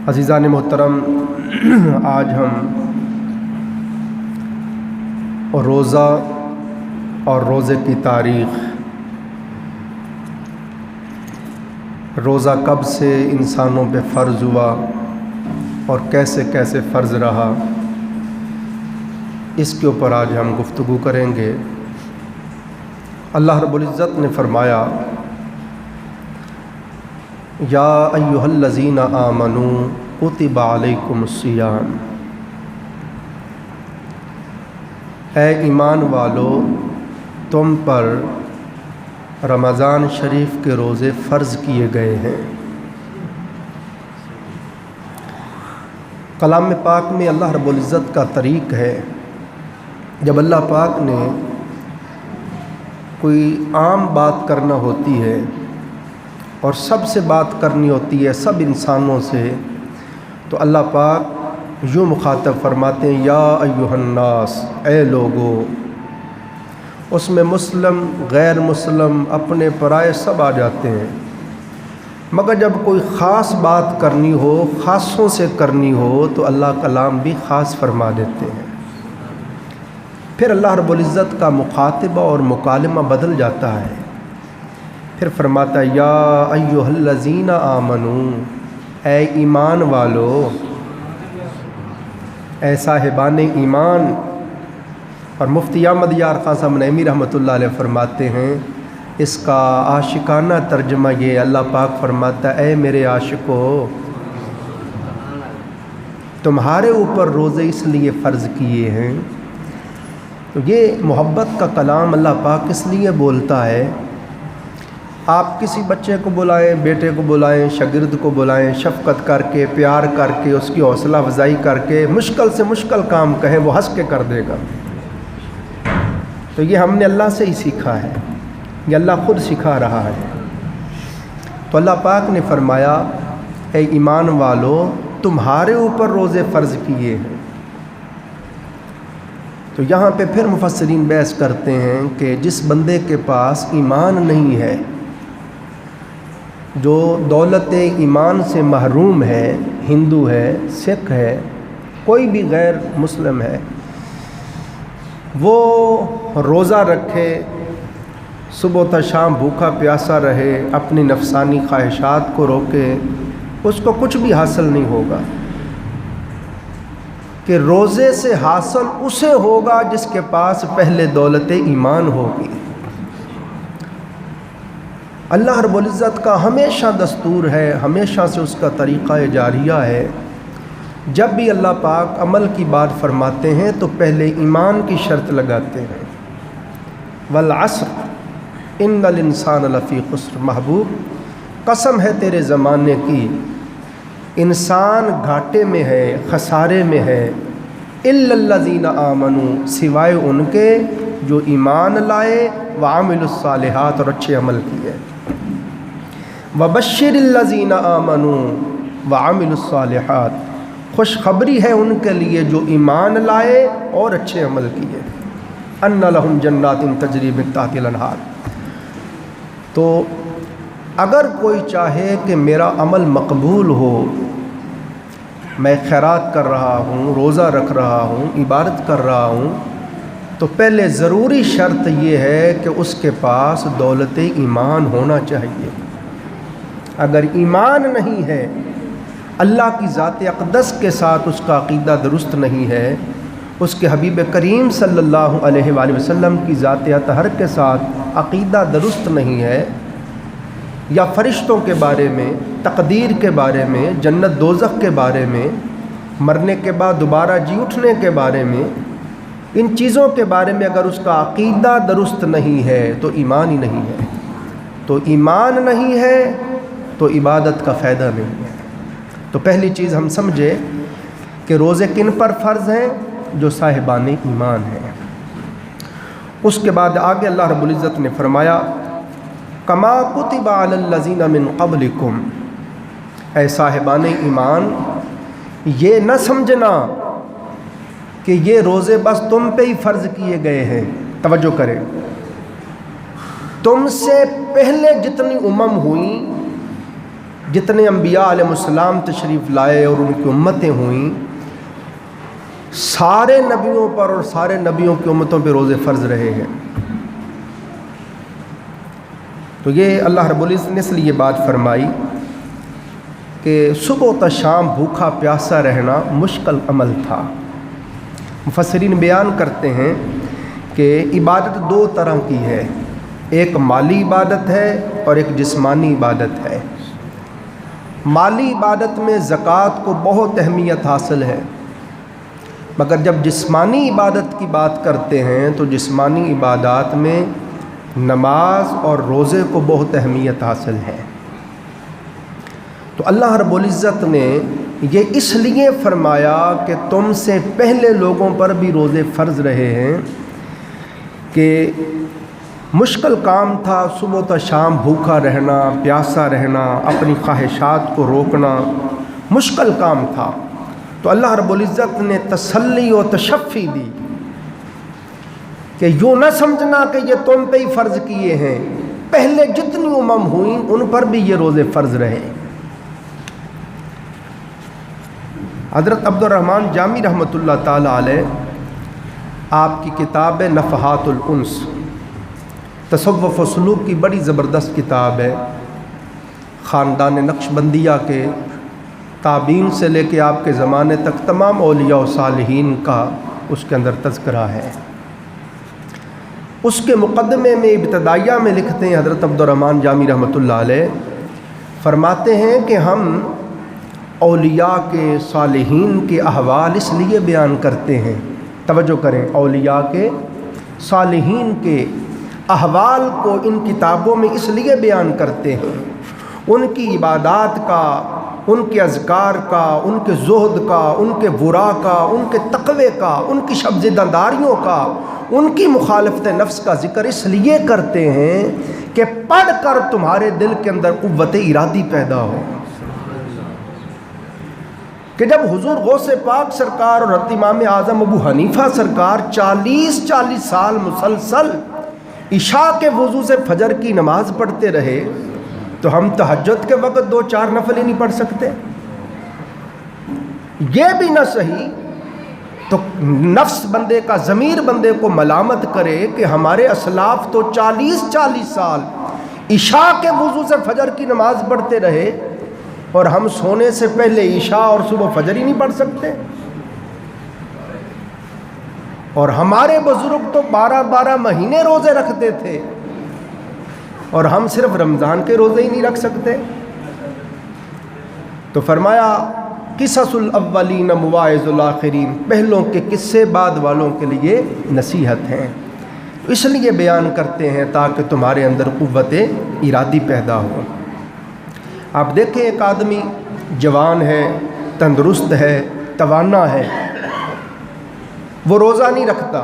عزیزان محترم، آج ہم روزہ اور روزے کی تاریخ، روزہ کب سے انسانوں پہ فرض ہوا اور کیسے کیسے فرض رہا، اس کے اوپر آج ہم گفتگو کریں گے۔ اللہ رب العزت نے فرمایا، یا ایھا الذین آمنوا کتب علیکم الصیام، اے ایمان والو تم پر رمضان شریف کے روزے فرض کیے گئے ہیں۔ کلام پاک میں اللہ رب العزت کا طریق ہے، جب اللہ پاک نے کوئی عام بات کرنا ہوتی ہے اور سب سے بات کرنی ہوتی ہے، سب انسانوں سے، تو اللہ پاک یوں مخاطب فرماتے ہیں، یا ایھا الناس، اے لوگو۔ اس میں مسلم، غیر مسلم، اپنے پرائے سب آ جاتے ہیں، مگر جب کوئی خاص بات کرنی ہو، خاصوں سے کرنی ہو، تو اللہ کلام بھی خاص فرما دیتے ہیں۔ پھر اللہ رب العزت کا مخاطبہ اور مکالمہ بدل جاتا ہے، پھر فرماتا ہے، یا ایھا الذین آمنوا، اے ایمان والو، اے صاحبان ایمان۔ اور مفتی احمد یار خان صاحب نعیمی رحمۃ اللہ علیہ فرماتے ہیں، اس کا عاشقانہ ترجمہ یہ اللہ پاک فرماتا ہے، اے میرے عاشقو، تمہارے اوپر روزے اس لیے فرض کیے ہیں۔ تو یہ محبت کا کلام اللہ پاک اس لیے بولتا ہے، آپ کسی بچے کو بلائیں، بیٹے کو بلائیں، شاگرد کو بلائیں، شفقت کر کے، پیار کر کے، اس کی حوصلہ افزائی کر کے، مشکل سے مشکل کام کہیں وہ ہنس کے کر دے گا۔ تو یہ ہم نے اللہ سے ہی سیکھا ہے، یہ اللہ خود سکھا رہا ہے۔ تو اللہ پاک نے فرمایا، اے ایمان والو تمہارے اوپر روزے فرض کیے ہیں۔ تو یہاں پہ پھر مفسرین بحث کرتے ہیں کہ جس بندے کے پاس ایمان نہیں ہے، جو دولت ایمان سے محروم ہے، ہندو ہے، سکھ ہے، کوئی بھی غیر مسلم ہے، وہ روزہ رکھے، صبح تا شام بھوکا پیاسا رہے، اپنی نفسانی خواہشات کو روکے، اس کو کچھ بھی حاصل نہیں ہوگا۔ کہ روزے سے حاصل اسے ہوگا جس کے پاس پہلے دولت ایمان ہوگی۔ اللہ رب العزت کا ہمیشہ دستور ہے، ہمیشہ سے اس کا طریقہ جاریہ ہے، جب بھی اللہ پاک عمل کی بات فرماتے ہیں تو پہلے ایمان کی شرط لگاتے ہیں۔ والعصر ان الانسان لفی خسر، محبوب قسم ہے تیرے زمانے کی، انسان گھاٹے میں ہے، خسارے میں ہے، الا الذین آمنوا، سوائے ان کے جو ایمان لائے، وعملوا الصالحات، اور اچھے عمل کیے۔ وبشر الذین آمنوا وعملوا الصالحات، خوشخبری ہے ان کے لیے جو ایمان لائے اور اچھے عمل کیے۔ ان لہم جنات تجری من تحتها الانہار۔ تو اگر کوئی چاہے کہ میرا عمل مقبول ہو، میں خیرات کر رہا ہوں، روزہ رکھ رہا ہوں، عبادت کر رہا ہوں، تو پہلے ضروری شرط یہ ہے کہ اس کے پاس دولت ایمان ہونا چاہیے۔ اگر ایمان نہیں ہے، اللہ کی ذات اقدس کے ساتھ اس کا عقیدہ درست نہیں ہے، اس کے حبیب کریم صلی اللہ علیہ وآلہ وسلم کی ذات اطہر کے ساتھ عقیدہ درست نہیں ہے، یا فرشتوں کے بارے میں، تقدیر کے بارے میں، جنت دوزخ کے بارے میں، مرنے کے بعد دوبارہ جی اٹھنے کے بارے میں، ان چیزوں کے بارے میں اگر اس کا عقیدہ درست نہیں ہے تو ایمان ہی نہیں ہے۔ تو ایمان نہیں ہے تو عبادت کا فائدہ نہیں ہے۔ تو پہلی چیز ہم سمجھے کہ روزے کن پر فرض ہیں؟ جو صاحبان ایمان ہیں۔ اس کے بعد آگے اللہ رب العزت نے فرمایا، کما کتب علی الذین من قبلکم، اے صاحبان ایمان یہ نہ سمجھنا کہ یہ روزے بس تم پہ ہی فرض کیے گئے ہیں۔ توجہ کریں، تم سے پہلے جتنی امم ہوئیں جتنے انبیاء علیہ السلام تشریف لائے اور ان کی امتیں ہوئیں، سارے نبیوں پر اور سارے نبیوں کی امتوں پہ روزے فرض رہے ہیں۔ تو یہ اللہ رب العزت نے اس لیے بات فرمائی کہ صبح تا شام بھوکا پیاسا رہنا مشکل عمل تھا۔ مفسرین بیان کرتے ہیں کہ عبادت دو طرح کی ہے، ایک مالی عبادت ہے اور ایک جسمانی عبادت ہے۔ مالی عبادت میں زکوٰۃ کو بہت اہمیت حاصل ہے، مگر جب جسمانی عبادت کی بات کرتے ہیں تو جسمانی عبادات میں نماز اور روزے کو بہت اہمیت حاصل ہے۔ تو اللہ رب العزت نے یہ اس لیے فرمایا کہ تم سے پہلے لوگوں پر بھی روزے فرض رہے ہیں کہ مشکل کام تھا صبح تا شام بھوکا رہنا، پیاسا رہنا، اپنی خواہشات کو روکنا مشکل کام تھا۔ تو اللہ رب العزت نے تسلی و تشفی دی کہ یوں نہ سمجھنا کہ یہ تم پہ ہی فرض کیے ہیں، پہلے جتنی امم ہوئیں ان پر بھی یہ روزے فرض رہے۔ حضرت عبد الرحمن جامی رحمۃ اللہ تعالی علیہ، آپ کی کتاب ہے نفحات الانس، تصوف و سلوک کی بڑی زبردست کتاب ہے۔ خاندان نقشبندیہ کے تابعین سے لے کے آپ کے زمانے تک تمام اولیاء و صالحین کا اس کے اندر تذکرہ ہے۔ اس کے مقدمے میں ابتدائیہ میں لکھتے ہیں حضرت عبد الرحمن جامی رحمۃ اللہ علیہ، فرماتے ہیں کہ ہم اولیاء کے صالحین کے احوال اس لیے بیان کرتے ہیں، توجہ کریں، اولیاء کے صالحین کے احوال کو ان کتابوں میں اس لیے بیان کرتے ہیں، ان کی عبادات کا، ان کے اذکار کا، ان کے زہد کا، ان کے ورا کا، ان کے تقوی کا، ان کی شبزداریوں کا، ان کی مخالفت نفس کا ذکر اس لیے کرتے ہیں کہ پڑھ کر تمہارے دل کے اندر قوت ارادی پیدا ہو۔ کہ جب حضور غوث پاک سرکار اور حضرت امام اعظم ابو حنیفہ سرکار 40 سال مسلسل عشاء کے وضو سے فجر کی نماز پڑھتے رہے، تو ہم تہجد کے وقت 2-4 نفل ہی نہیں پڑھ سکتے؟ یہ بھی نہ صحیح تو نفس بندے کا، ضمیر بندے کو ملامت کرے کہ ہمارے اسلاف تو 40 سال عشاء کے وضو سے فجر کی نماز پڑھتے رہے اور ہم سونے سے پہلے عشاء اور صبح فجر ہی نہیں پڑھ سکتے؟ اور ہمارے بزرگ تو 12 مہینے روزے رکھتے تھے اور ہم صرف رمضان کے روزے ہی نہیں رکھ سکتے۔ تو فرمایا قصص الاولین مواعظ الاخرین، پہلوں کے قصے بعد والوں کے لیے نصیحت ہیں، اس لیے بیان کرتے ہیں تاکہ تمہارے اندر قوت ارادی پیدا ہو۔ آپ دیکھیں ایک آدمی جوان ہے، تندرست ہے، توانا ہے، وہ روزہ نہیں رکھتا،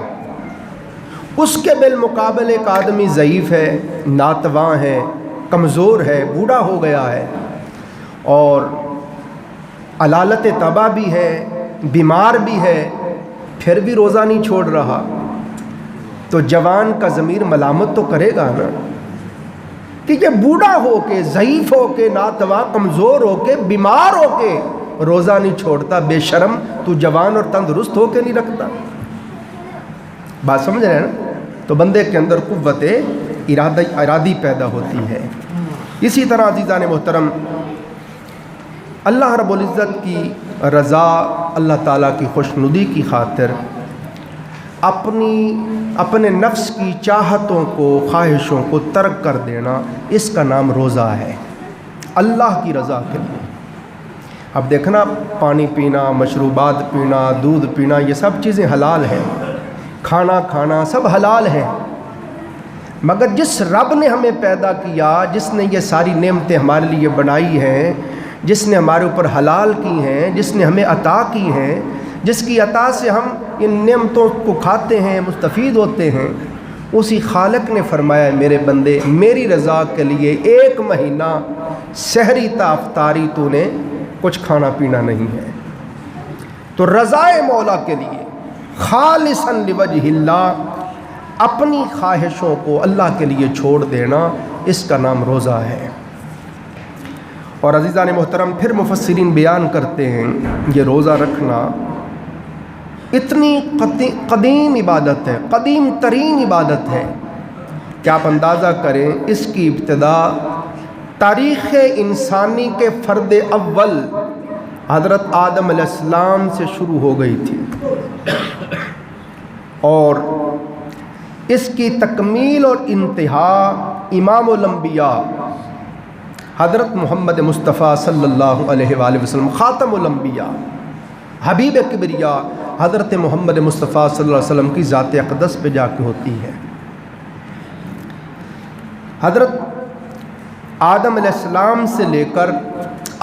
اس کے بالمقابل ایک آدمی ضعیف ہے، ناتواں ہے، کمزور ہے، بوڑھا ہو گیا ہے اور علالت تبا بھی ہے، بیمار بھی ہے، پھر بھی روزہ نہیں چھوڑ رہا، تو جوان کا ضمیر ملامت تو کرے گا نا کہ یہ بوڑھا ہو کے، ضعیف ہو کے، ناتواں، کمزور ہو کے، بیمار ہو کے روزہ نہیں چھوڑتا، بے شرم تو جوان اور تندرست ہو کے نہیں رکھتا۔ بات سمجھ رہے ہیں نا؟ تو بندے کے اندر قوت ارادی پیدا ہوتی ہے۔ اسی طرح عزیزان محترم، اللہ رب العزت کی رضا، اللہ تعالیٰ کی خوشنودی کی خاطر اپنے نفس کی چاہتوں کو، خواہشوں کو ترک کر دینا، اس کا نام روزہ ہے، اللہ کی رضا کے لیے۔ اب دیکھنا، پانی پینا، مشروبات پینا، دودھ پینا، یہ سب چیزیں حلال ہیں، کھانا کھانا سب حلال ہیں، مگر جس رب نے ہمیں پیدا کیا، جس نے یہ ساری نعمتیں ہمارے لیے بنائی ہیں، جس نے ہمارے اوپر حلال کی ہیں، جس نے ہمیں عطا کی ہیں، جس کی عطا سے ہم ان نعمتوں کو کھاتے ہیں، مستفید ہوتے ہیں، اسی خالق نے فرمایا ہے میرے بندے، میری رضا کے لیے 1 مہینہ سحری تا افطاری تو نے کچھ کھانا پینا نہیں ہے۔ تو رضائے مولا کے لیے خالصاً لوجہ اللہ اپنی خواہشوں کو اللہ کے لیے چھوڑ دینا، اس کا نام روزہ ہے۔ اور عزیزان محترم پھر مفسرین بیان کرتے ہیں یہ روزہ رکھنا اتنی قدیم عبادت ہے، قدیم ترین عبادت ہے کہ آپ اندازہ کریں اس کی ابتدا تاریخ انسانی کے فرد اول حضرت آدم علیہ السلام سے شروع ہو گئی تھی، اور اس کی تکمیل اور انتہا امام الانبیاء حضرت محمد مصطفیٰ صلی اللہ علیہ وآلہ وسلم خاتم الانبیاء حبیب کبریا حضرت محمد مصطفیٰ صلی اللہ علیہ وسلم کی ذات اقدس پہ جا کے ہوتی ہے۔ حضرت آدم علیہ السلام سے لے کر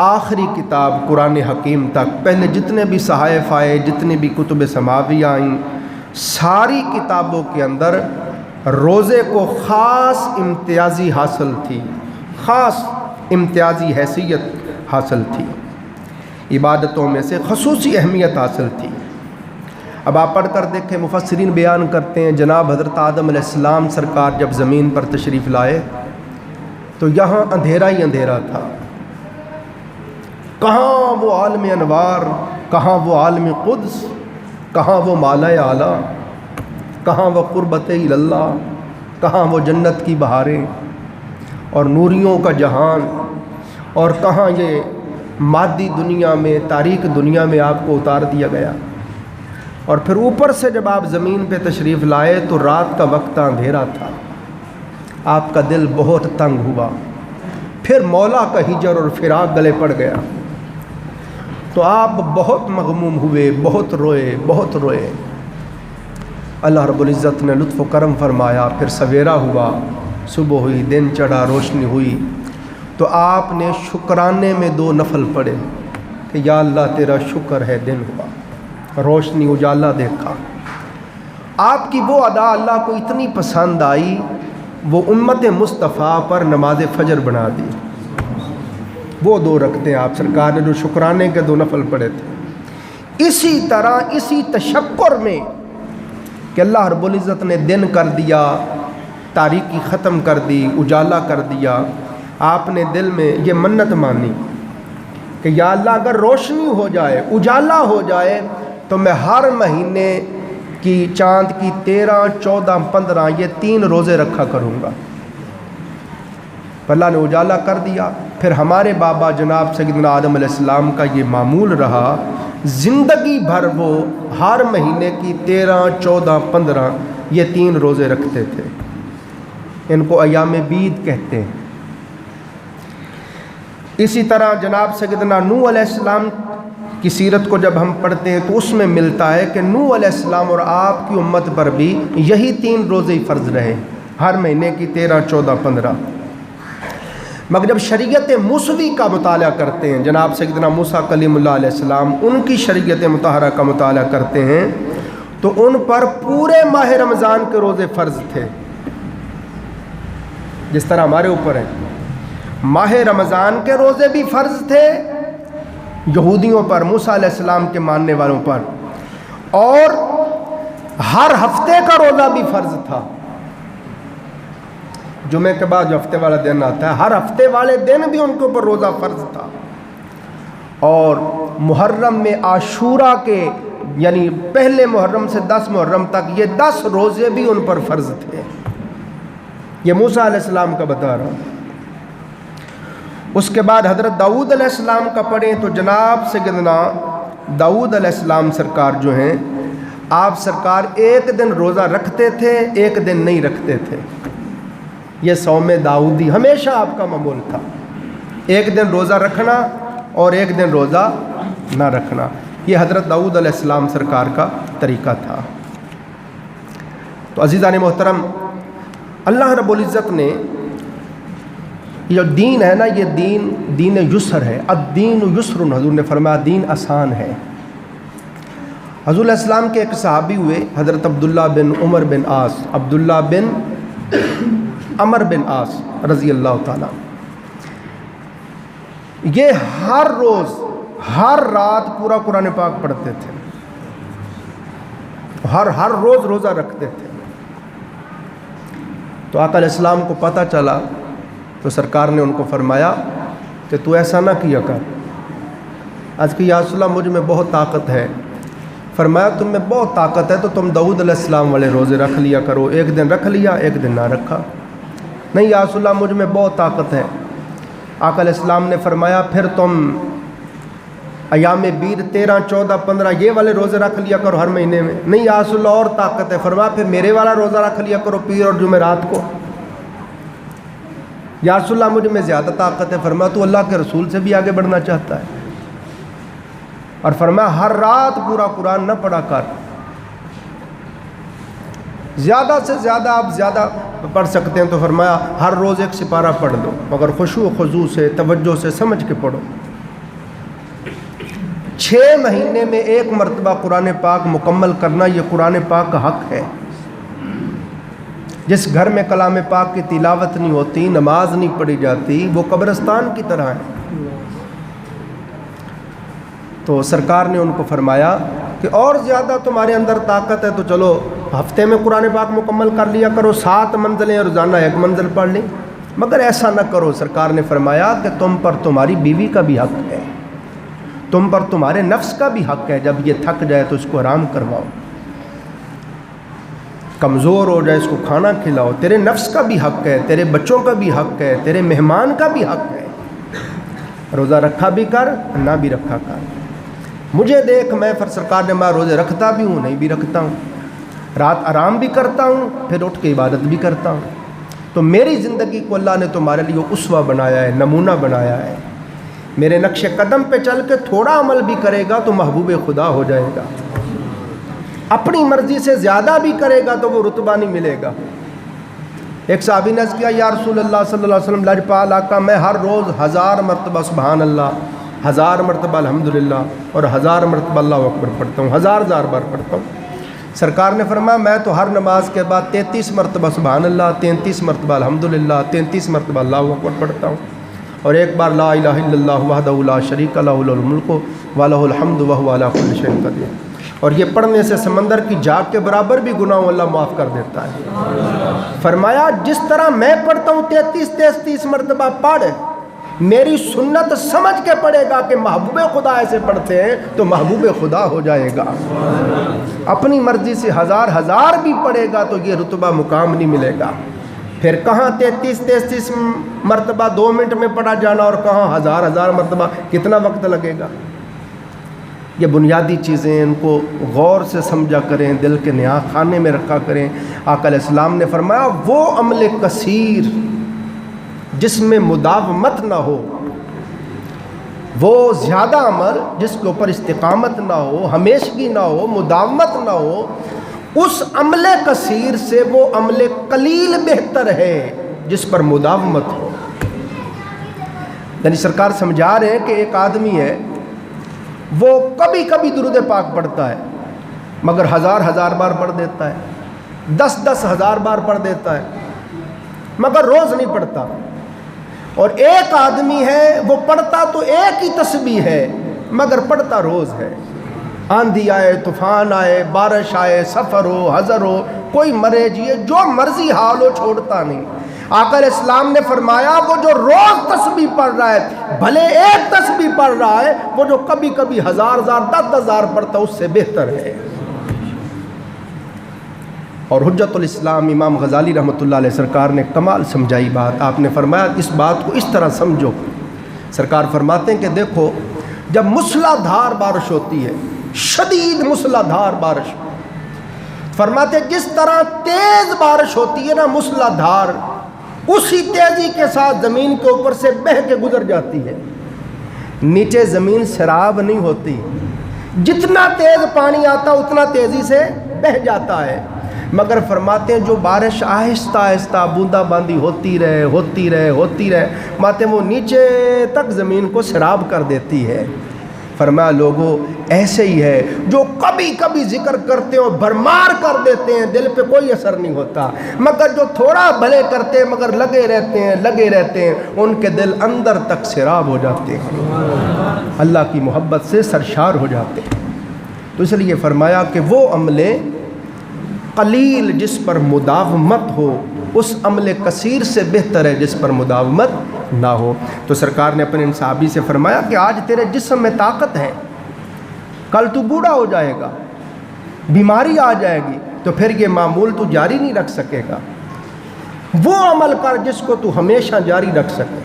آخری کتاب قرآن حکیم تک، پہلے جتنے بھی صحائف آئے، جتنے بھی کتب سماوی آئیں، ساری کتابوں کے اندر روزے کو خاص امتیازی حاصل تھی، خاص امتیازی حیثیت حاصل تھی، عبادتوں میں سے خصوصی اہمیت حاصل تھی۔ اب آپ پڑھ کر دیکھیں، مفسرین بیان کرتے ہیں جناب حضرت آدم علیہ السلام سرکار جب زمین پر تشریف لائے تو یہاں اندھیرا ہی اندھیرا تھا، کہاں وہ عالم انوار، کہاں وہ عالم قدس، کہاں وہ مالا اعلیٰ، کہاں وہ قربت اللہ، کہاں وہ جنت کی بہاریں اور نوریوں کا جہان، اور کہاں یہ مادی دنیا میں، تاریک دنیا میں آپ کو اتار دیا گیا۔ اور پھر اوپر سے جب آپ زمین پہ تشریف لائے تو رات کا وقت اندھیرا تھا، آپ کا دل بہت تنگ ہوا، پھر مولا کا ہجر اور فراق گلے پڑ گیا تو آپ بہت مغموم ہوئے، بہت روئے، بہت روئے۔ اللہ رب العزت نے لطف و کرم فرمایا، پھر سویرا ہوا، صبح ہوئی، دن چڑھا، روشنی ہوئی، تو آپ نے شکرانے میں 2 نفل پڑھے کہ یا اللہ تیرا شکر ہے، دن ہوا، روشنی، اجالا دیکھا۔ آپ کی وہ ادا اللہ کو اتنی پسند آئی، وہ امت مصطفیٰ پر نماز فجر بنا دی۔ وہ 2 رکعتیں آپ سرکار نے جو شکرانے کے 2 نفل پڑھے تھے۔ اسی طرح اسی تشکر میں کہ اللہ رب العزت نے دن کر دیا، تاریکی ختم کر دی، اجالا کر دیا، آپ نے دل میں یہ منت مانی کہ یا اللہ اگر روشنی ہو جائے، اجالا ہو جائے تو میں ہر مہینے کی چاند کی 13، 14، 15 یہ 3 روزے رکھا کروں گا۔ اللہ نے اجالا کر دیا۔ پھر ہمارے بابا جناب سیدنا آدم علیہ السلام کا یہ معمول رہا، زندگی بھر وہ ہر مہینے کی 13، 14، 15 یہ 3 روزے رکھتے تھے۔ ان کو ایام بید کہتے ہیں۔ اسی طرح جناب سیدنا نوح علیہ السلام کی سیرت کو جب ہم پڑھتے ہیں تو اس میں ملتا ہے کہ نوح علیہ السلام اور آپ کی امت پر بھی یہی 3 روزے ہی فرض رہے، ہر مہینے کی 13، 14، 15۔ مگر جب شریعت موسوی کا مطالعہ کرتے ہیں، جناب سیدنا موسیٰ کلیم اللہ علیہ السلام ان کی شریعت مطہرہ کا مطالعہ کرتے ہیں تو ان پر پورے ماہ رمضان کے روزے فرض تھے، جس طرح ہمارے اوپر ہیں۔ ماہ رمضان کے روزے بھی فرض تھے یہودیوں پر، موسیٰ علیہ السلام کے ماننے والوں پر، اور ہر ہفتے کا روزہ بھی فرض تھا۔ جمعے کے بعد جو ہفتے والا دن آتا ہے، ہر ہفتے والے دن بھی ان کے اوپر روزہ فرض تھا۔ اور محرم میں عاشورہ کے یعنی پہلے محرم سے 10 محرم تک یہ 10 روزے بھی ان پر فرض تھے۔ یہ موسیٰ علیہ السلام کا بتا رہا ہوں۔ اس کے بعد حضرت داؤد علیہ السلام کا پڑھیں تو جناب سیدنا داؤد علیہ السلام سرکار جو ہیں، آپ سرکار ایک دن روزہ رکھتے تھے، ایک دن نہیں رکھتے تھے۔ یہ صوم داؤدی ہمیشہ آپ کا معمول تھا، ایک دن روزہ رکھنا اور ایک دن روزہ نہ رکھنا۔ یہ حضرت داؤد علیہ السلام سرکار کا طریقہ تھا۔ تو عزیزان محترم، اللہ رب العزت نے یہ دین ہے نا، یہ دین یسر ہے۔ الدین یسر، حضور نے فرمایا دین آسان ہے۔ حضور علیہ السلام کے ایک صحابی ہوئے حضرت عبداللہ بن عمر بن عاص، عبداللہ بن عمر بن عاص رضی اللہ تعالیٰ۔ یہ ہر روز ہر رات پورا قرآن پاک پڑھتے تھے، ہر روز روزہ رکھتے تھے۔ تو آقا علیہ السلام کو پتہ چلا تو سرکار نے ان کو فرمایا کہ تو ایسا نہ کیا کر. آج کہ یا رسول اللہ مجھ میں بہت طاقت ہے. فرمایا تم میں بہت طاقت ہے تو تم داؤد علیہ السلام والے روزے رکھ لیا کرو. ایک دن رکھ لیا، ایک دن نہ رکھا. نہیں یا رسول اللہ مجھ میں بہت طاقت ہے. آقا علیہ السلام نے فرمایا پھر تم ایام بید 13، 14، 15 یہ والے روزے رکھ لیا کرو ہر مہینے میں. نہیں یا رسول اللہ اور طاقت ہے. فرمایا پھر میرے والا روزہ رکھ لیا کرو پیر اور جمعرات کو. یا رسول اللہ مجھ میں زیادہ طاقت ہے. فرمایا تو اللہ کے رسول سے بھی آگے بڑھنا چاہتا ہے. اور فرمایا ہر رات پورا قرآن نہ پڑھا کر، زیادہ سے زیادہ آپ زیادہ پڑھ سکتے ہیں تو فرمایا ہر روز ایک سپارہ پڑھ لو، مگر خشوع و خضوع سے، توجہ سے، سمجھ کے پڑھو. 6 مہینے میں ایک مرتبہ قرآن پاک مکمل کرنا یہ قرآن پاک کا حق ہے. جس گھر میں کلام پاک کی تلاوت نہیں ہوتی، نماز نہیں پڑھی جاتی، وہ قبرستان کی طرح ہے. تو سرکار نے ان کو فرمایا کہ اور زیادہ تمہارے اندر طاقت ہے تو چلو ہفتے میں قرآن پاک مکمل کر لیا کرو، 7 منزلیں روزانہ 1 منزل پڑھ لیں، مگر ایسا نہ کرو. سرکار نے فرمایا کہ تم پر تمہاری بیوی کا بھی حق ہے، تم پر تمہارے نفس کا بھی حق ہے. جب یہ تھک جائے تو اس کو آرام کرواؤ، کمزور ہو جائے اس کو کھانا کھلاؤ. تیرے نفس کا بھی حق ہے، تیرے بچوں کا بھی حق ہے، تیرے مہمان کا بھی حق ہے. روزہ رکھا بھی کر، نہ بھی رکھا کر. مجھے دیکھ میں پھر سرکار نے میں روزے رکھتا بھی ہوں، نہیں بھی رکھتا ہوں، رات آرام بھی کرتا ہوں، پھر اٹھ کے عبادت بھی کرتا ہوں. تو میری زندگی کو اللہ نے تمہارے لیے اسوہ بنایا ہے، نمونہ بنایا ہے. میرے نقش قدم پہ چل کے تھوڑا عمل بھی کرے گا تو محبوب خدا ہو جائے گا. اپنی مرضی سے زیادہ بھی کرے گا تو وہ رتبہ نہیں ملے گا. ایک صحابی نے عرض کیا یا رسول اللہ صلی اللہ علیہ وسلم، لجپال آقا میں ہر روز 1000 مرتبہ سبحان اللہ، 1000 مرتبہ الحمدللہ اور 1000 مرتبہ اللہ اکبر پڑھتا ہوں، 1000 بار پڑھتا ہوں. سرکار نے فرمایا میں تو ہر نماز کے بعد 33 مرتبہ سبحان اللہ، 33 مرتبہ الحمدللہ، 33 مرتبہ اللہ اکبر پڑھتا ہوں، اور ایک بار لا الہ الا اللہ وحدہ لا شریک لہ لہ الملک و لہ الحمد وہو علی کل شیء قدیر. اور یہ پڑھنے سے سمندر کی جھاگ کے برابر بھی گناہوں اللہ معاف کر دیتا ہے. فرمایا جس طرح میں پڑھتا ہوں 33 مرتبہ پڑھ، میری سنت سمجھ کے پڑھے گا کہ محبوب خدا ایسے پڑھتے ہیں تو محبوب خدا ہو جائے گا. اپنی مرضی سے 1000 بھی پڑھے گا تو یہ رتبہ مقام نہیں ملے گا. پھر کہاں 33 مرتبہ 2 منٹ میں پڑھا جانا اور کہاں 1000 مرتبہ، کتنا وقت لگے گا. یہ بنیادی چیزیں ان کو غور سے سمجھا کریں، دل کے نہا خانے میں رکھا کریں. آقا علیہ السلام نے فرمایا وہ عمل کثیر جس میں مداومت نہ ہو، وہ زیادہ عمل جس کے اوپر استقامت نہ ہو، ہمیشگی نہ ہو، مداومت نہ ہو، اس عمل کثیر سے وہ عمل قلیل بہتر ہے جس پر مداومت ہو. یعنی سرکار سمجھا رہے ہیں کہ ایک آدمی ہے وہ کبھی کبھی درود پاک پڑھتا ہے مگر 1000 بار پڑھ دیتا ہے، 10,000 بار پڑھ دیتا ہے مگر روز نہیں پڑھتا. اور ایک آدمی ہے وہ پڑھتا تو ایک ہی تسبیح ہے مگر پڑھتا روز ہے. آندھی آئے، طوفان آئے، بارش آئے، سفر ہو، حضر ہو، کوئی مرے جیے، جو مرضی حال ہو چھوڑتا نہیں. آقا علیہ السلام نے فرمایا وہ جو روز تسبیح پڑھ رہا ہے، بھلے ایک تسبیح پڑھ رہا ہے، وہ جو کبھی کبھی 1000 10,000 پڑھتا اس سے بہتر ہے. اور حجت الاسلام امام غزالی رحمۃ اللہ علیہ سرکار نے کمال سمجھائی بات. آپ نے فرمایا اس بات کو اس طرح سمجھو. سرکار فرماتے ہیں کہ دیکھو جب مسلح دھار بارش ہوتی ہے، شدید مسلح دھار بارش، فرماتے جس طرح تیز بارش ہوتی ہے نا مسلح دھار، اسی تیزی کے ساتھ زمین کے اوپر سے بہہ کے گزر جاتی ہے. نیچے زمین سیراب نہیں ہوتی، جتنا تیز پانی آتا اتنا تیزی سے بہہ جاتا ہے. مگر فرماتے ہیں جو بارش آہستہ آہستہ بوندا باندی ہوتی رہے فرماتے ہیں وہ نیچے تک زمین کو سیراب کر دیتی ہے. فرمایا لوگوں ایسے ہی ہے جو کبھی کبھی ذکر کرتے ہیں اور بھرمار کر دیتے ہیں، دل پہ کوئی اثر نہیں ہوتا، مگر جو تھوڑا بھلے کرتے ہیں مگر لگے رہتے ہیں ان کے دل اندر تک سیراب ہو جاتے ہیں، اللہ کی محبت سے سرشار ہو جاتے ہیں. تو اس لیے فرمایا کہ وہ عملے قلیل جس پر مداومت ہو اس عمل کثیر سے بہتر ہے جس پر مداومت نہ ہو۔ تو سرکار نے اپنے ان صحابی سے فرمایا کہ آج تیرے جسم میں طاقت ہے، کل تو بوڑھا ہو جائے گا، بیماری آ جائے گی، تو پھر یہ معمول تو جاری نہیں رکھ سکے گا، وہ عمل کر جس کو تو ہمیشہ جاری رکھ سکے۔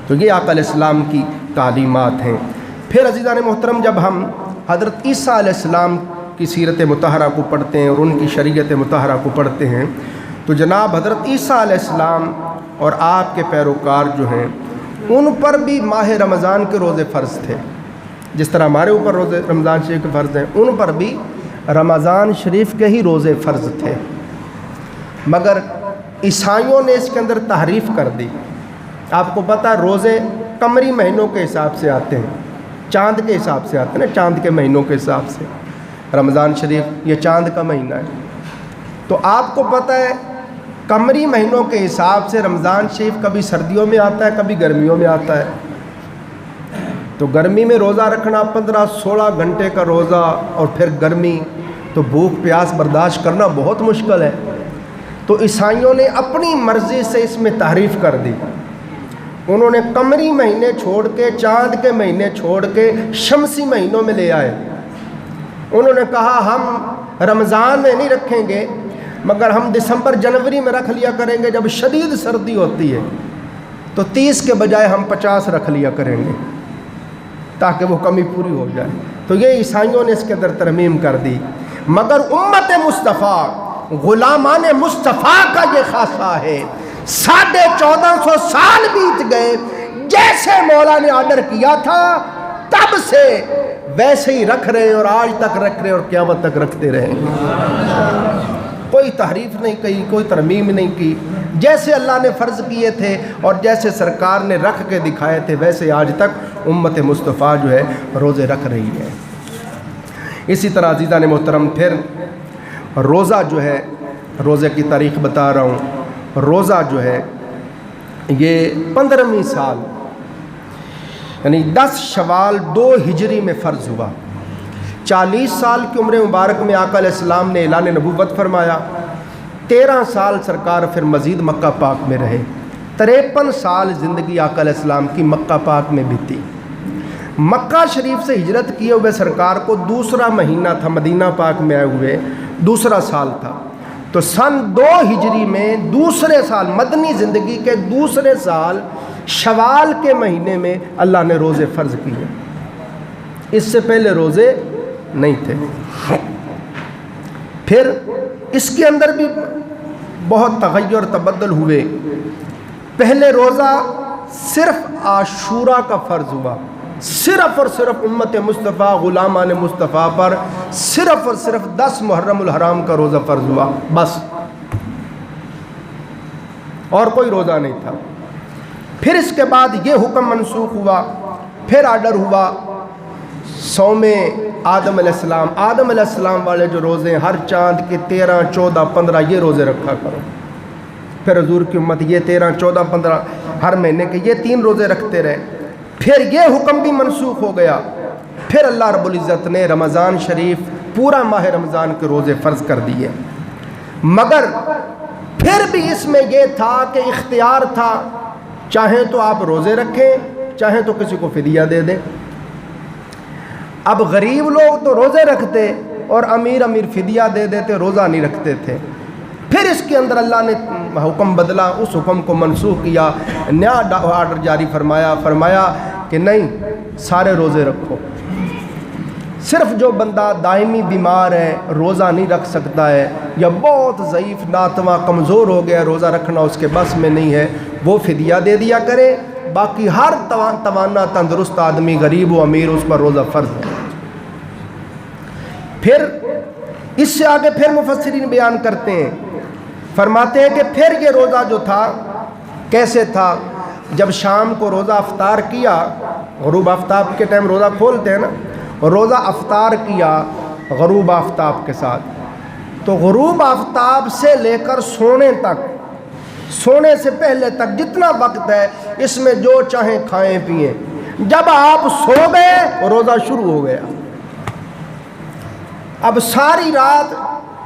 تو یہ آقا علیہ السلام کی تعلیمات ہیں۔ پھر عزیزان محترم، جب ہم حضرت عیسیٰ علیہ السلام کی سیرت مطہرہ کو پڑھتے ہیں اور ان کی شریعت مطہرہ کو پڑھتے ہیں تو جناب حضرت عیسیٰ علیہ السلام اور آپ کے پیروکار جو ہیں ان پر بھی ماہ رمضان کے روزے فرض تھے، جس طرح ہمارے اوپر روزے رمضان شریف کے فرض ہیں، ان پر بھی رمضان شریف کے ہی روزے فرض تھے، مگر عیسائیوں نے اس کے اندر تحریف کر دی۔ آپ کو پتہ ہے روزے قمری مہینوں کے حساب سے آتے ہیں، چاند کے حساب سے آتے ہیں نا، چاند کے مہینوں کے حساب سے۔ رمضان شریف یہ چاند کا مہینہ ہے، تو آپ کو پتہ ہے قمری مہینوں کے حساب سے رمضان شریف کبھی سردیوں میں آتا ہے، کبھی گرمیوں میں آتا ہے۔ تو گرمی میں روزہ رکھنا 15-16 گھنٹے کا روزہ، اور پھر گرمی تو بھوک پیاس برداشت کرنا بہت مشکل ہے۔ تو عیسائیوں نے اپنی مرضی سے اس میں تحریف کر دی، انہوں نے قمری مہینے چھوڑ کے، چاند کے مہینے چھوڑ کے شمسی مہینوں میں لے آئے۔ انہوں نے کہا ہم رمضان میں نہیں رکھیں گے، مگر ہم دسمبر جنوری میں رکھ لیا کریں گے، جب شدید سردی ہوتی ہے تو 30 کے بجائے ہم 50 رکھ لیا کریں گے تاکہ وہ کمی پوری ہو جائے۔ تو یہ عیسائیوں نے اس کے اندر ترمیم کر دی، مگر امت مصطفیٰ، غلامان مصطفیٰ کا یہ خاصہ ہے، 1450 سال بیت گئے، جیسے مولا نے آرڈر کیا تھا تب سے ویسے ہی رکھ رہے ہیں، اور آج تک رکھ رہے ہیں اور قیامت تک رکھتے رہیں۔ کوئی تحریف نہیں کی، کوئی ترمیم نہیں کی، جیسے اللہ نے فرض کیے تھے اور جیسے سرکار نے رکھ کے دکھائے تھے ویسے آج تک امت مصطفیٰ جو ہے روزے رکھ رہی ہے۔ اسی طرح عزیزان محترم، پھر روزہ جو ہے، روزے کی تاریخ بتا رہا ہوں، روزہ جو ہے یہ 15ویں سال یعنی 10 شوال 2 ہجری میں فرض ہوا۔ 40 سال کی عمر مبارک میں آقا علیہ السلام نے اعلان نبوت فرمایا، 13 سال سرکار پھر مزید مکہ پاک میں رہے، 53 سال زندگی آقا علیہ السلام کی مکہ پاک میں بیتی۔ مکہ شریف سے ہجرت کیے ہوئے سرکار کو دوسرا مہینہ تھا، مدینہ پاک میں آئے ہوئے دوسرا سال تھا، تو سن 2 ہجری میں دوسرے سال، مدنی زندگی کے دوسرے سال شوال کے مہینے میں اللہ نے روزے فرض کیے، اس سے پہلے روزے نہیں تھے۔ پھر اس کے اندر بھی بہت تغیر تبدل ہوئے۔ پہلے روزہ صرف عاشورہ کا فرض ہوا، صرف اور صرف امت مصطفیٰ غلامان مصطفیٰ پر صرف اور صرف 10 محرم الحرام کا روزہ فرض ہوا، بس اور کوئی روزہ نہیں تھا۔ پھر اس کے بعد یہ حکم منسوخ ہوا، پھر آرڈر ہوا صوم آدم علیہ السلام، آدم علیہ السلام والے جو روزے ہیں ہر چاند کے 13، 14، 15 یہ روزے رکھا کرو۔ پھر حضور کی امت یہ 13، 14، 15 ہر مہینے کے یہ 3 روزے رکھتے رہے۔ پھر یہ حکم بھی منسوخ ہو گیا، پھر اللہ رب العزت نے رمضان شریف پورا ماہ رمضان کے روزے فرض کر دیے، مگر پھر بھی اس میں یہ تھا کہ اختیار تھا، چاہیں تو آپ روزے رکھیں، چاہیں تو کسی کو فدیہ دے دیں۔ اب غریب لوگ تو روزے رکھتے اور امیر فدیہ دے دیتے، روزہ نہیں رکھتے تھے۔ پھر اس کے اندر اللہ نے حکم بدلا، اس حکم کو منسوخ کیا، نیا آرڈر جاری فرمایا کہ نہیں، سارے روزے رکھو، صرف جو بندہ دائمی بیمار ہے، روزہ نہیں رکھ سکتا ہے، یا بہت ضعیف ناتواں کمزور ہو گیا، روزہ رکھنا اس کے بس میں نہیں ہے، وہ فدیہ دے دیا کرے، باقی ہر توانا تندرست آدمی غریب و امیر اس پر روزہ فرض ہے۔ پھر اس سے آگے پھر مفسرین بیان کرتے ہیں، فرماتے ہیں کہ پھر یہ روزہ جو تھا کیسے تھا، جب شام کو روزہ افطار کیا، غروب آفتاب کے ٹائم روزہ کھولتے ہیں نا، روزہ افطار کیا غروب آفتاب کے ساتھ، تو غروب آفتاب سے لے کر سونے تک، سونے سے پہلے تک جتنا وقت ہے اس میں جو چاہیں کھائیں پئیں، جب آپ سو گئے روزہ شروع ہو گیا۔ اب ساری رات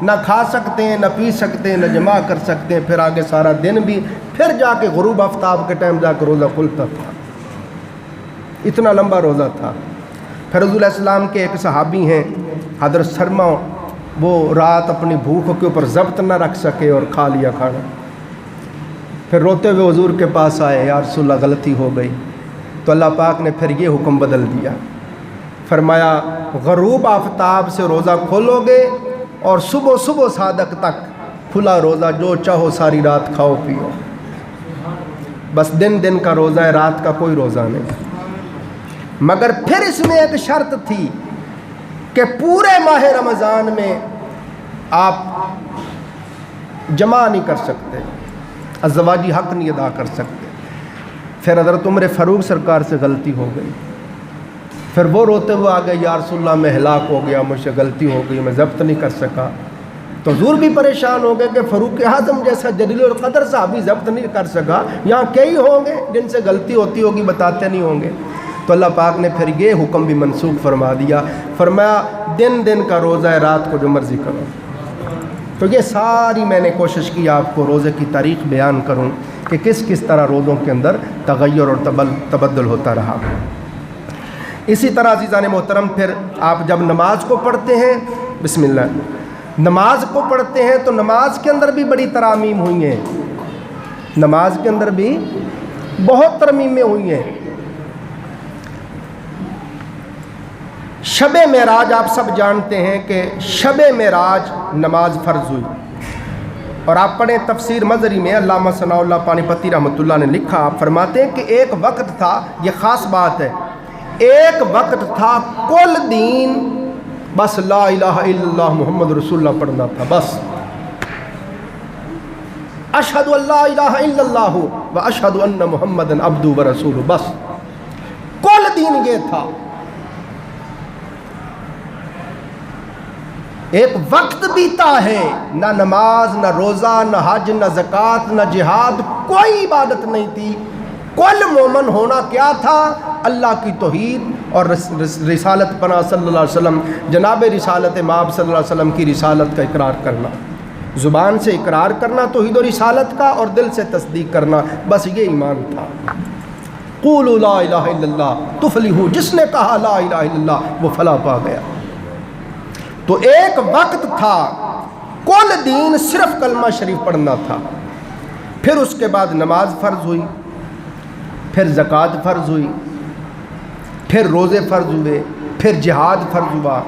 نہ کھا سکتے ہیں، نہ پی سکتے ہیں، نہ جمع کر سکتے ہیں، پھر آگے سارا دن بھی، پھر جا کے غروب آفتاب کے ٹائم جا کے روزہ کھلتا تھا، اتنا لمبا روزہ تھا۔ پھر حضور علیہ السلام کے ایک صحابی ہیں حضرت سرما، وہ رات اپنی بھوک کے اوپر ضبط نہ رکھ سکے اور کھا لیا کھانا، پھر روتے ہوئے حضور کے پاس آئے، یا رسول اللہ غلطی ہو گئی، تو اللہ پاک نے پھر یہ حکم بدل دیا، فرمایا غروب آفتاب سے روزہ کھولو گے اور صبح صادق تک کھلا روزہ، جو چاہو ساری رات کھاؤ پیو، بس دن کا روزہ ہے، رات کا کوئی روزہ نہیں۔ مگر پھر اس میں ایک شرط تھی کہ پورے ماہ رمضان میں آپ جمع نہیں کر سکتے، ازدواجی حق نہیں ادا کر سکتے۔ پھر حضرت عمر فاروق سرکار سے غلطی ہو گئی، پھر وہ روتے ہوئے آ گئے، یا رسول اللہ میں ہلاک ہو گیا، مجھ سے غلطی ہو گئی، میں ضبط نہیں کر سکا۔ تو حضور بھی پریشان ہو گئے کہ فاروق اعظم جیسا جلیل القدر صحابی ضبط نہیں کر سکا، یہاں کئی ہوں گے جن سے غلطی ہوتی ہوگی، بتاتے نہیں ہوں گے۔ تو اللہ پاک نے پھر یہ حکم بھی منسوخ فرما دیا، فرمایا دن کا روزہ ہے، رات کو جو مرضی کرو۔ تو یہ ساری میں نے کوشش کی آپ کو روزے کی تاریخ بیان کروں کہ کس طرح روزوں کے اندر تغیر اور تبدل ہوتا رہا۔ اسی طرح عزیزان محترم، پھر آپ جب نماز کو پڑھتے ہیں، بسم اللہ، نماز کو پڑھتے ہیں تو نماز کے اندر بھی بڑی ترامیم ہوئی ہیں، نماز کے اندر بھی بہت ترمیمیں ہوئی ہیں۔ شب معراج آپ سب جانتے ہیں کہ شب معراج نماز فرض ہوئی، اور آپ پڑھیں تفسیر مظہری میں علامہ ثناء اللہ پانی پتی رحمۃ اللہ نے لکھا، آپ فرماتے ہیں کہ ایک وقت تھا، یہ خاص بات ہے، ایک وقت تھا کل دین بس لا الہ الا اللہ محمد رسول اللہ پڑھنا تھا، بس اشہد ان لا الہ الا اللہ و اشہد ان محمد عبدہ و رسولہ، بس کل دین یہ تھا۔ ایک وقت بیتا ہے، نہ نماز، نہ روزہ، نہ حج، نہ زکوٰۃ، نہ جہاد، کوئی عبادت نہیں تھی۔ کل مومن ہونا کیا تھا؟ اللہ کی توحید اور رسالت پناہ صلی اللہ علیہ وسلم، جناب رسالت مآب صلی اللہ علیہ وسلم کی رسالت کا اقرار کرنا، زبان سے اقرار کرنا توحید و رسالت کا، اور دل سے تصدیق کرنا، بس یہ ایمان تھا۔ قولوا لا الہ الا اللہ تفلحوا، جس نے کہا لا الہ الا اللہ وہ فلاح پا گیا۔ تو ایک وقت تھا کل دین صرف کلمہ شریف پڑھنا تھا، پھر اس کے بعد نماز فرض ہوئی، پھر زکوٰۃ فرض ہوئی، پھر روزے فرض ہوئے، پھر جہاد فرض ہوا،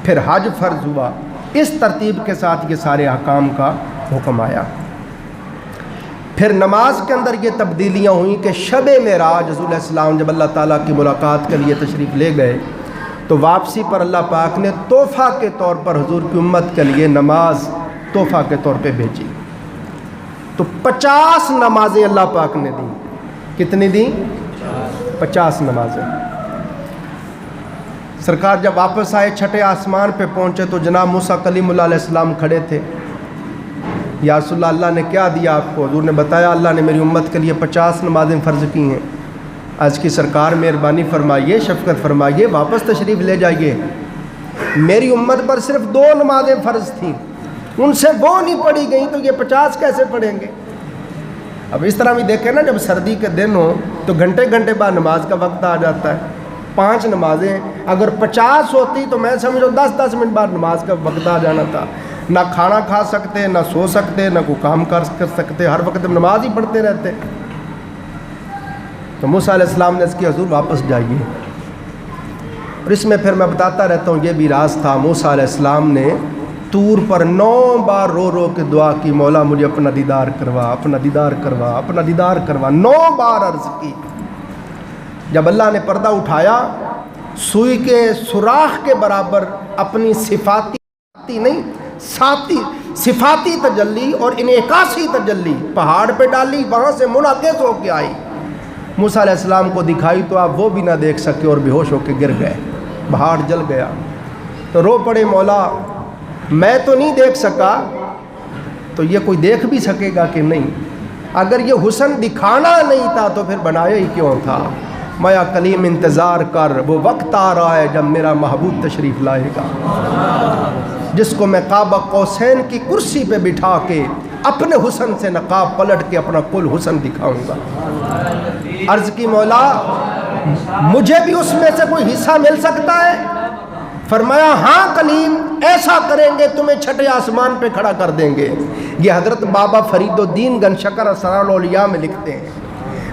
پھر حج فرض ہوا، اس ترتیب کے ساتھ یہ سارے احکام کا حکم آیا۔ پھر نماز کے اندر یہ تبدیلیاں ہوئیں کہ شب معراج حضور علیہ السلام جب اللہ تعالیٰ کی ملاقات کے لیے تشریف لے گئے تو واپسی پر اللہ پاک نے تحفہ کے طور پر حضور کی امت کے لیے نماز تحفہ کے طور پہ بھیجی، تو 50 نمازیں اللہ پاک نے دیں۔ کتنی دیں؟ 50 نمازیں۔ سرکار جب واپس آئے، چھٹے آسمان پہ پہنچے تو جناب موسیٰ کلیم اللہ علیہ السلام کھڑے تھے۔ یا رسول اللہ نے کیا دیا آپ کو؟ حضور نے بتایا اللہ نے میری امت کے لیے 50 نمازیں فرض کی ہیں۔ آج کی سرکار مہربانی فرمائیے، شفقت فرمائیے، واپس تشریف لے جائیے، میری امت پر صرف 2 نمازیں فرض تھیں، ان سے وہ نہیں پڑھی گئیں تو یہ 50 کیسے پڑھیں گے؟ اب اس طرح بھی دیکھیں نا، جب سردی کے دن ہو تو گھنٹے بعد نماز کا وقت آ جاتا ہے، 5 نمازیں اگر 50 ہوتی تو میں سمجھو 10 منٹ بعد نماز کا وقت آ جانا تھا۔ نہ کھانا کھا سکتے، نہ سو سکتے، نہ کوئی کام کر سکتے، ہر وقت نماز ہی پڑھتے رہتے۔ تو موسیٰ علیہ السلام نے اس کی حضور واپس جائیے، اور اس میں پھر میں بتاتا رہتا ہوں یہ بھی راز تھا، موسیٰ علیہ السلام نے طور پر 9 بار رو کے دعا کی، مولا مجھے اپنا دیدار کروا، اپنا دیدار کروا، اپنا دیدار کروا، 9 بار عرض کی۔ جب اللہ نے پردہ اٹھایا، سوئی کے سوراخ کے برابر اپنی صفاتی تجلی اور انعکاسی تجلی پہاڑ پہ ڈالی، وہاں سے منعکس ہو کے آئی، موسیٰ علیہ السلام کو دکھائی تو آپ وہ بھی نہ دیکھ سکے اور بے ہوش ہو کے گر گئے، پہاڑ جل گیا۔ تو رو پڑے، مولا میں تو نہیں دیکھ سکا، تو یہ کوئی دیکھ بھی سکے گا کہ نہیں؟ اگر یہ حسن دکھانا نہیں تھا تو پھر بنایا ہی کیوں تھا؟ مایا کلیم انتظار کر، وہ وقت آ رہا ہے جب میرا محبوب تشریف لائے گا۔ جس کو میں قاب قوسین کی کرسی پہ بٹھا کے اپنے حسن سے نقاب پلٹ کے اپنا کل حسن دکھاؤں گا۔ عرض کی مولا مجھے بھی اس میں سے کوئی حصہ مل سکتا ہے؟ فرمایا ہاں کلیم، ایسا کریں گے تمہیں چھٹے آسمان پہ کھڑا کر دیں گے۔ یہ حضرت بابا فرید الدین گن شکر اسرار الاولیاء میں لکھتے ہیں۔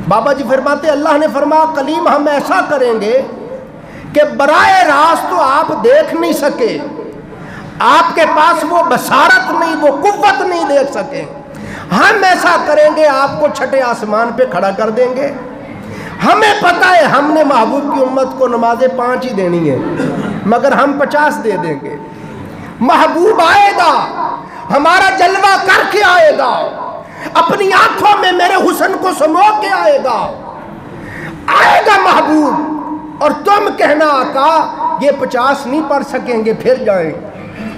بابا جی فرماتے اللہ نے فرمایا کلیم ہم ایسا کریں گے کہ براہ راست تو آپ دیکھ نہیں سکے، آپ کے پاس وہ بصارت نہیں، وہ قوت نہیں دیکھ سکے، ہم ایسا کریں گے آپ کو چھٹے آسمان پہ کھڑا کر دیں گے۔ ہمیں پتہ ہے ہم نے محبوب کی امت کو نمازیں 5 ہی دینی ہے، مگر ہم 50 دے دیں گے۔ محبوب آئے گا، ہمارا جلوہ کر کے آئے گا، اپنی آنکھوں میں میرے حسن کو سمو کے آئے گا محبوب، اور تم کہنا آقا یہ 50 نہیں پڑھ سکیں گے پھر جائیں،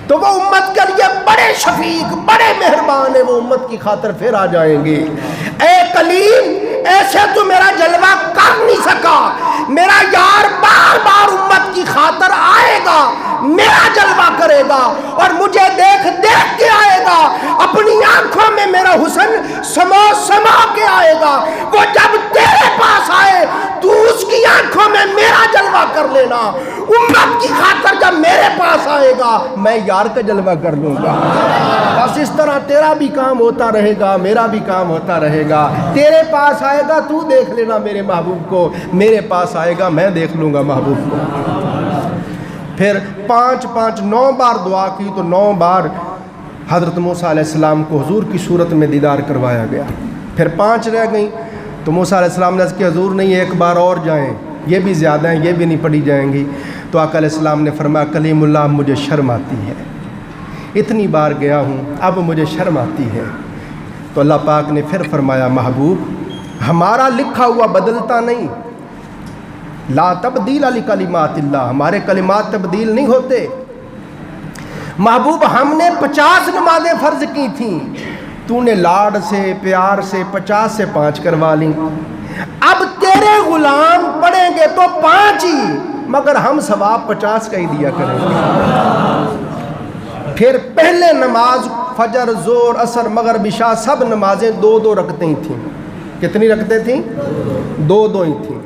تو وہ امت کے لیے بڑے شفیق بڑے مہربان ہیں، وہ امت کی خاطر پھر آ جائیں گے۔ اے کلیم ایسے تو میرا جلوہ کر نہیں سکا، میرا یار بار بار امت کی خاطر آئے گا، میرا جلوہ کرے گا اور مجھے دیکھ دیکھ کے آئے گا، اپنی آنکھوں میں میرا حسن سما کے آئے گا۔ وہ جب تیرے پاس آئے تو اس کی آنکھوں میں میرا جلوہ کر لینا، امت کی خاطر جب میرے پاس آئے گا میں یار کا جلوہ کر لوں گا۔ بس اس طرح تیرا بھی کام ہوتا رہے گا، میرا بھی کام ہوتا رہے گا۔ تیرے پاس آئے گا تو دیکھ لینا میرے محبوب کو، میرے پاس آئے گا میں دیکھ لوں گا محبوب کو۔ پھر 9 بار دعا کی تو 9 بار حضرت موسیٰ علیہ السلام کو حضور کی صورت میں دیدار کروایا گیا۔ پھر 5 رہ گئیں تو موسیٰ علیہ السلام نے عرض کیا حضور نہیں ایک بار اور جائیں، یہ بھی زیادہ ہیں، یہ بھی نہیں پڑھی جائیں گی۔ تو آقا علیہ السلام نے فرمایا کلیم اللہ مجھے شرم آتی ہے، اتنی بار گیا ہوں اب مجھے شرم آتی ہے۔ تو اللہ پاک نے پھر فرمایا محبوب ہمارا لکھا ہوا بدلتا نہیں، لا تبدیل لکلمات اللہ، ہمارے کلمات تبدیل نہیں ہوتے۔ محبوب ہم نے 50 نمازیں فرض کی تھیں، تو نے لاڈ سے پیار سے 50 سے 5 کروا لیں، اب تیرے غلام پڑھیں گے تو 5 ہی، مگر ہم ثواب 50 کا ہی دیا کریں گے۔ پھر پہلے نماز فجر ظہر عصر مغرب عشاء سب نمازیں 2 رکعتیں ہی تھیں۔ کتنی رکعتیں تھیں؟ 2 ہی تھیں۔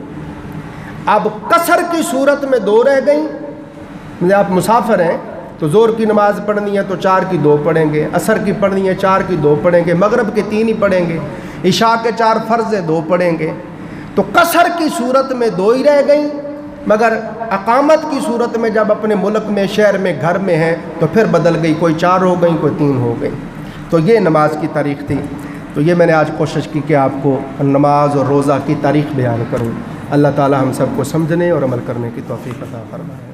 اب قصر کی صورت میں 2 رہ گئیں، آپ مسافر ہیں تو ظہر کی نماز پڑھنی ہے تو 4 کی 2 پڑھیں گے، عصر کی پڑھنی ہے 4 کی 2 پڑھیں گے، مغرب کے 3 ہی پڑھیں گے، عشاء کے 4 فرض 2 پڑھیں گے۔ تو قصر کی صورت میں 2 ہی رہ گئیں، مگر اقامت کی صورت میں جب اپنے ملک میں شہر میں گھر میں ہیں تو پھر بدل گئی، کوئی 4 ہو گئیں کوئی 3 ہو گئی۔ تو یہ نماز کی تاریخ تھی۔ تو یہ میں نے آج کوشش کی کہ آپ کو نماز اور روزہ کی تاریخ بیان کروں۔ اللہ تعالی ہم سب کو سمجھنے اور عمل کرنے کی توفیق عطا فرمائے۔